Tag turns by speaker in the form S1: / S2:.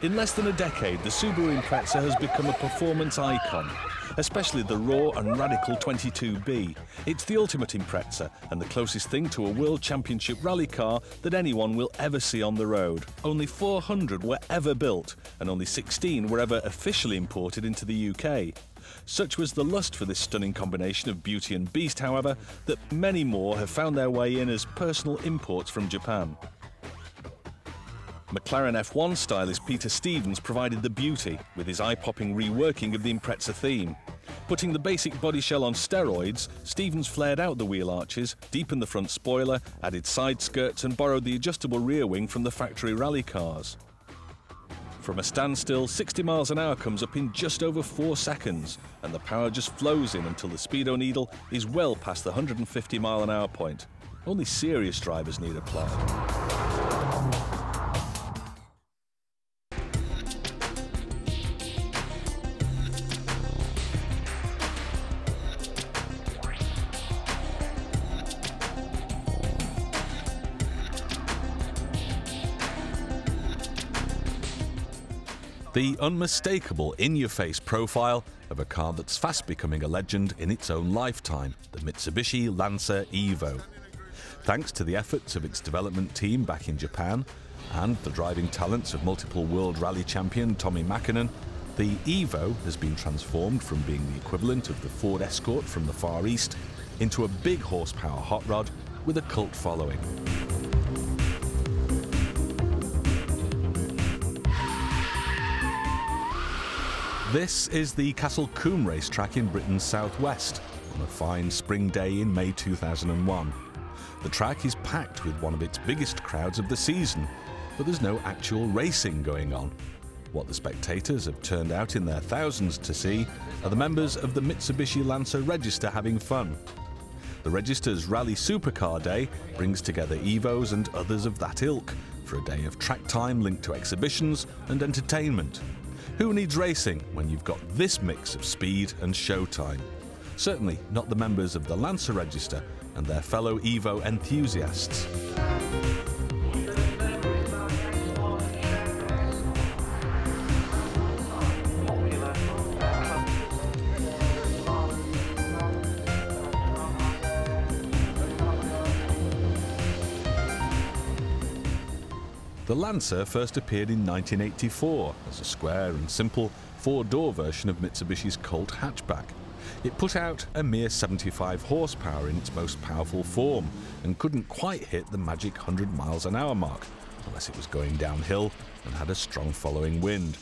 S1: In less than a decade, the Subaru Impreza has become a performance icon, especially the raw and radical 22B. It's the ultimate Impreza and the closest thing to a World Championship rally car that anyone will ever see on the road. Only 400 were ever built, and only 16 were ever officially imported into the UK. Such was the lust for this stunning combination of beauty and beast, however, that many more have found their way in as personal imports from Japan. McLaren F1 stylist Peter Stevens provided the beauty with his eye-popping reworking of the Impreza theme. Putting the basic body shell on steroids, Stevens flared out the wheel arches, deepened the front spoiler, added side skirts and borrowed the adjustable rear wing from the factory rally cars. From a standstill, 60 miles an hour comes up in just over 4 seconds, and the power just flows in until the speedo needle is well past the 150 mile an hour point. Only serious drivers need apply. The unmistakable in-your-face profile of a car that's fast becoming a legend in its own lifetime, the Mitsubishi Lancer Evo. Thanks to the efforts of its development team back in Japan and the driving talents of multiple world rally champion Tommi Mäkinen, the Evo has been transformed from being the equivalent of the Ford Escort from the Far East into a big horsepower hot rod with a cult following. This is the Castle Combe racetrack in Britain's southwest on a fine spring day in May 2001. The track is packed with one of its biggest crowds of the season, but there's no actual racing going on. What the spectators have turned out in their thousands to see are the members of the Mitsubishi Lancer Register having fun. The Register's Rally Supercar Day brings together Evos and others of that ilk for a day of track time linked to exhibitions and entertainment. Who needs racing when you've got this mix of speed and showtime? Certainly not the members of the Lancer Register and their fellow Evo enthusiasts. The Lancer first appeared in 1984 as a square and simple four-door version of Mitsubishi's Colt hatchback. It put out a mere 75 horsepower in its most powerful form and couldn't quite hit the magic 100 miles an hour mark unless it was going downhill and had a strong following wind.